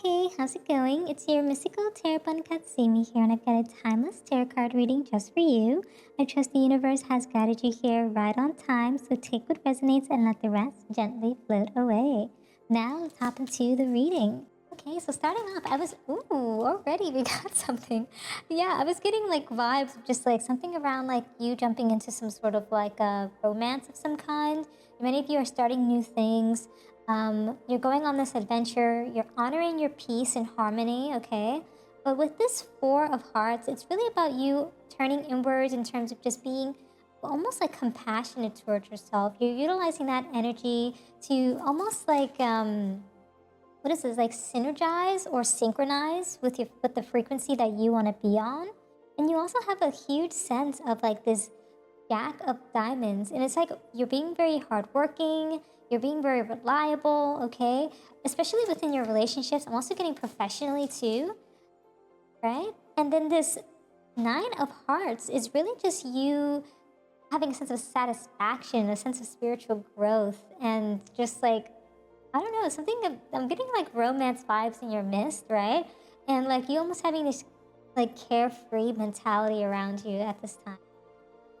Hey, how's it going? It's your mystical tarot buddy Katsumi here, and I've got a timeless tarot card reading just for you. I trust the universe has guided you here right on time, so take what resonates and let the rest gently float away. Now let's hop into the reading. Okay, so starting off, already we got something. Yeah, I was getting like vibes of just like something around like you jumping into some sort of like a romance of some kind. Many of you are starting new things. You're going on this adventure, you're honoring your peace and harmony, okay? But with this Four of Hearts, it's really about you turning inwards in terms of just being almost like compassionate towards yourself. You're utilizing that energy to almost like, what is this, like synergize or synchronize with the frequency that you want to be on. And you also have a huge sense of like this Jack of Diamonds, and it's like you're being very hardworking, you're being very reliable, okay? Especially within your relationships. I'm also getting professionally too, right? And then this Nine of Hearts is really just you having a sense of satisfaction, a sense of spiritual growth, and just like, I don't know, I'm getting like romance vibes in your midst, right? And like you almost having this like carefree mentality around you at this time.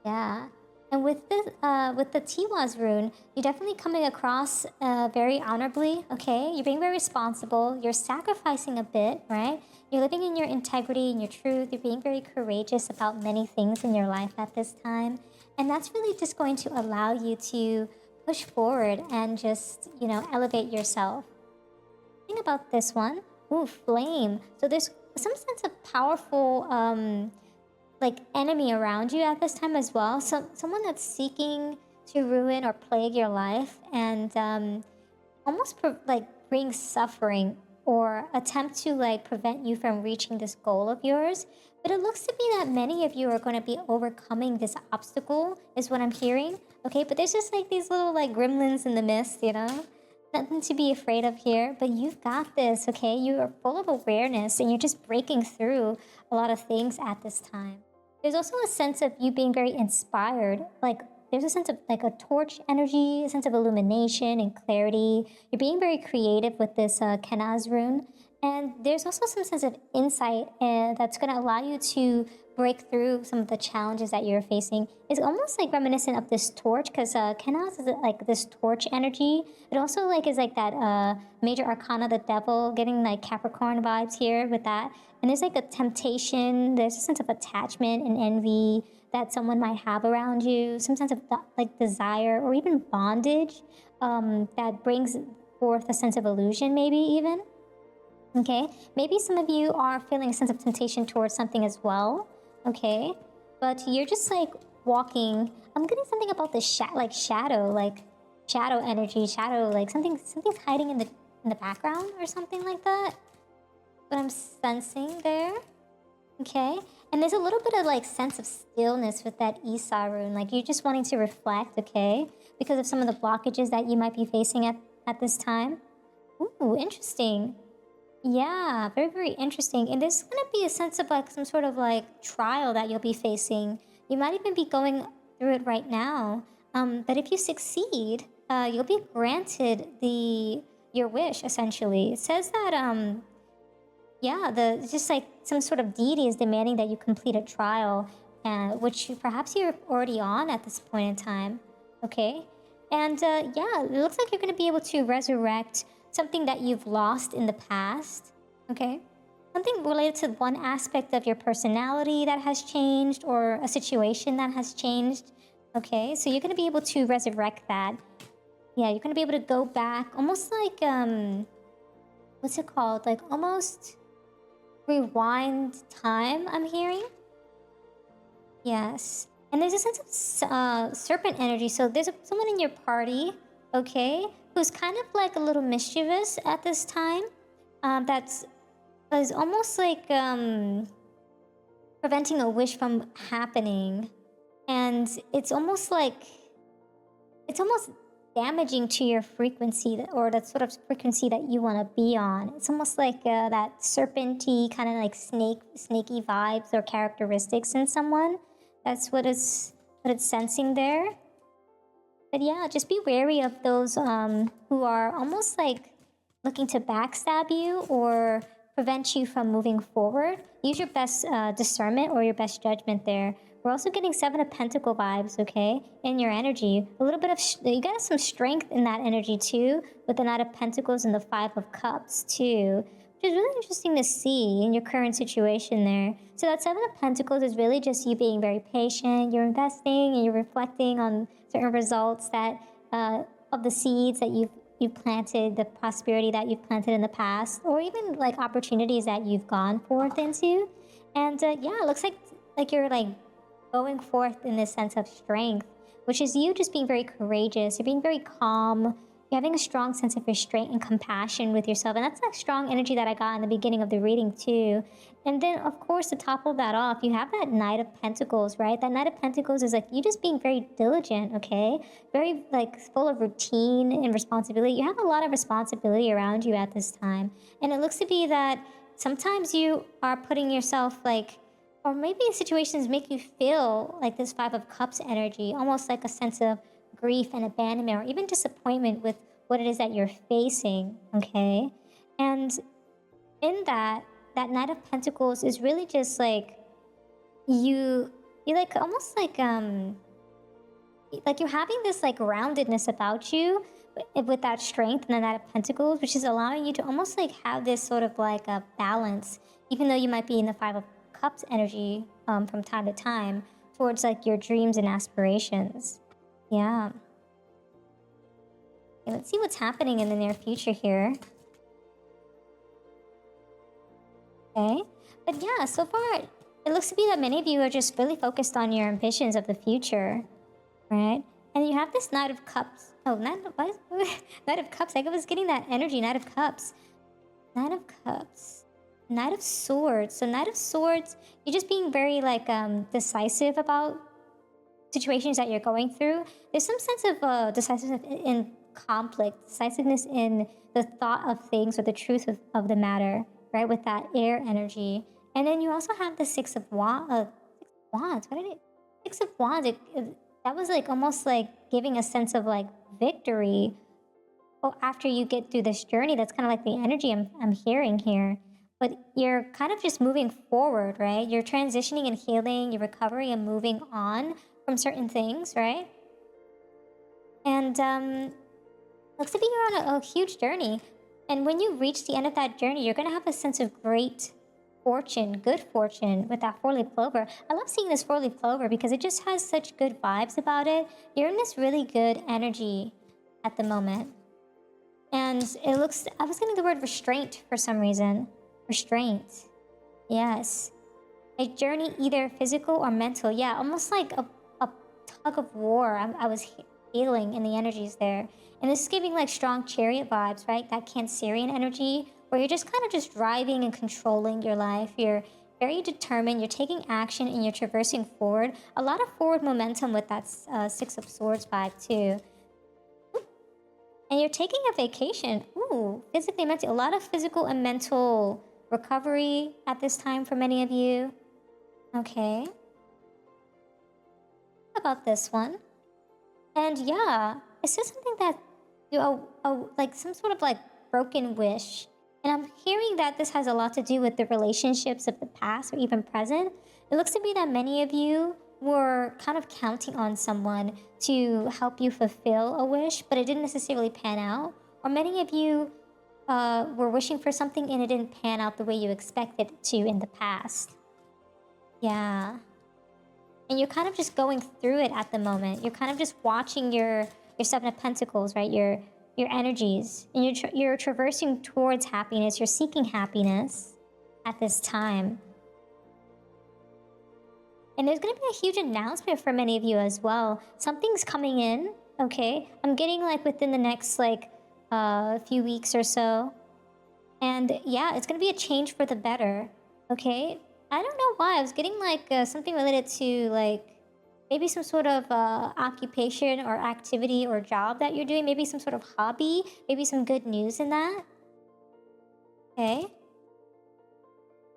Yeah. And with the Tiwaz rune, you're definitely coming across very honorably, okay? You're being very responsible. You're sacrificing a bit, right? You're living in your integrity and your truth. You're being very courageous about many things in your life at this time. And that's really just going to allow you to push forward and just, elevate yourself. Think about this one. Ooh, flame. So there's some sense of powerful like enemy around you at this time as well. Someone that's seeking to ruin or plague your life and almost like bring suffering or attempt to like prevent you from reaching this goal of yours. But it looks to me that many of you are going to be overcoming this obstacle is what I'm hearing. Okay, but there's just like these little like gremlins in the mist, nothing to be afraid of here, but you've got this. Okay, you are full of awareness and you're just breaking through a lot of things at this time. There's also a sense of you being very inspired. Like there's a sense of like a torch energy, a sense of illumination and clarity. You're being very creative with this Kenaz rune. And there's also some sense of insight that's going to allow you to break through some of the challenges that you're facing. It's almost like reminiscent of this torch because Kenaz is like this torch energy. It also like is like that major arcana, the devil, getting like Capricorn vibes here with that. And there's like a temptation, there's a sense of attachment and envy that someone might have around you, some sense of like desire or even bondage that brings forth a sense of illusion maybe even. Okay, maybe some of you are feeling a sense of temptation towards something as well, okay? But you're just like walking, I'm getting something about the shadow energy, like something's hiding in the background or something like that. What I'm sensing there, okay? And there's a little bit of like sense of stillness with that Isa rune, like you're just wanting to reflect, okay? Because of some of the blockages that you might be facing at this time. Ooh, interesting. Yeah, very, very interesting. And there's going to be a sense of like some sort of like trial that you'll be facing. You might even be going through it right now. But if you succeed, you'll be granted your wish, essentially. It says that, it's just like some sort of deity is demanding that you complete a trial, which perhaps you're already on at this point in time. Okay? And it looks like you're going to be able to resurrect something that you've lost in the past, okay? Something related to one aspect of your personality that has changed or a situation that has changed, okay? So you're going to be able to resurrect that. Yeah, you're going to be able to go back almost like, what's it called? Like almost rewind time, I'm hearing. Yes. And there's a sense of serpent energy. So there's someone in your party, okay, who's kind of like a little mischievous at this time. That's is almost like preventing a wish from happening. And it's almost damaging to your frequency or that sort of frequency that you want to be on. It's almost like that serpenty kind of like snaky vibes or characteristics in someone. That's what it's sensing there. But yeah, just be wary of those who are almost like looking to backstab you or prevent you from moving forward. Use your best discernment or your best judgment there. We're also getting Seven of Pentacle vibes, okay, in your energy. A little bit of, you got some strength in that energy too, with the Knight of Pentacles and the Five of Cups too, which is really interesting to see in your current situation there. So that Seven of Pentacles is really just you being very patient, you're investing and you're reflecting on certain results that, of the seeds that you've planted, the prosperity that you've planted in the past, or even like opportunities that you've gone forth into. And yeah, it looks like you're like going forth in this sense of strength, which is you just being very courageous. You're being very calm. You're having a strong sense of restraint and compassion with yourself. And that's that strong energy that I got in the beginning of the reading too. And then, of course, to topple that off, you have that Knight of Pentacles, right? That Knight of Pentacles is like you just being very diligent, okay? Very like full of routine and responsibility. You have a lot of responsibility around you at this time. And it looks to be that sometimes you are putting yourself like, or maybe situations make you feel like this Five of Cups energy, almost like a sense of grief and abandonment or even disappointment with what it is that you're facing, okay? And in that Knight of Pentacles is really just like you like almost like you're having this like roundedness about you with that strength and the Knight of Pentacles, which is allowing you to almost like have this sort of like a balance, even though you might be in the Five of Cups energy from time to time towards like your dreams and aspirations. Yeah. Okay, let's see what's happening in the near future here. Okay. But yeah, so far it looks to be that many of you are just really focused on your ambitions of the future, right? And you have this Knight of Cups. Oh, Knight of Cups. I was getting that energy, Knight of Cups. Knight of Cups. Knight of Swords. So Knight of Swords, you're just being very like decisive about situations that you're going through. There's some sense of decisiveness in conflict, decisiveness in the thought of things or the truth of the matter, right? With that air energy. And then you also have the Six of Wands. What did it? Six of Wands. That was like almost like giving a sense of like victory. Oh, after you get through this journey, that's kind of like the energy I'm hearing here. But you're kind of just moving forward, right? You're transitioning and healing, you're recovering and moving on from certain things, right? And looks to be you're on a huge journey. And when you reach the end of that journey, you're going to have a sense of great fortune, good fortune with that four-leaf clover. I love seeing this four-leaf clover because it just has such good vibes about it. You're in this really good energy at the moment. And it looks, I was getting the word restraint for some reason. Restraint. Yes. A journey, either physical or mental. Yeah, almost like a tug of war. I was feeling in the energies there. And this is giving like strong chariot vibes, right? That Cancerian energy where you're just kind of just driving and controlling your life. You're very determined. You're taking action and you're traversing forward. A lot of forward momentum with that Six of Swords vibe too. And you're taking a vacation. Ooh, physically, mentally. A lot of physical and mental recovery at this time for many of you. Okay. How about this one? And yeah, it says something that like some sort of like broken wish. And I'm hearing that this has a lot to do with the relationships of the past or even present. It looks to be that many of you were kind of counting on someone to help you fulfill a wish, but it didn't necessarily pan out. Or many of you were wishing for something and it didn't pan out the way you expected it to in the past. Yeah. And you're kind of just going through it at the moment. You're kind of just watching your Seven of Pentacles, right? Your energies. And you're traversing towards happiness. You're seeking happiness at this time. And there's going to be a huge announcement for many of you as well. Something's coming in, okay? I'm getting like within the next like few weeks or so. And yeah, it's going to be a change for the better, okay? I don't know why. I was getting like something related to like maybe some sort of occupation or activity or job that you're doing. Maybe some sort of hobby. Maybe some good news in that. Okay?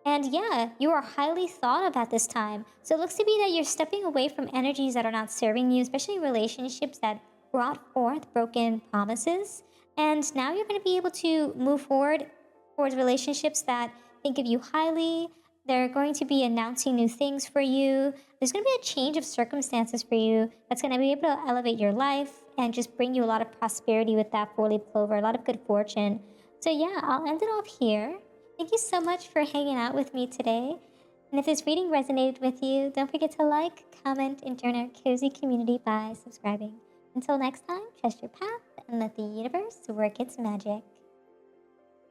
And yeah, you are highly thought of at this time. So it looks to be that you're stepping away from energies that are not serving you, especially relationships that brought forth broken promises. And now you're going to be able to move forward towards relationships that think of you highly. They're going to be announcing new things for you. There's going to be a change of circumstances for you that's going to be able to elevate your life and just bring you a lot of prosperity with that four-leaf clover, a lot of good fortune. So yeah, I'll end it off here. Thank you so much for hanging out with me today. And if this reading resonated with you, don't forget to like, comment, and join our cozy community by subscribing. Until next time, trust your path and let the universe work its magic.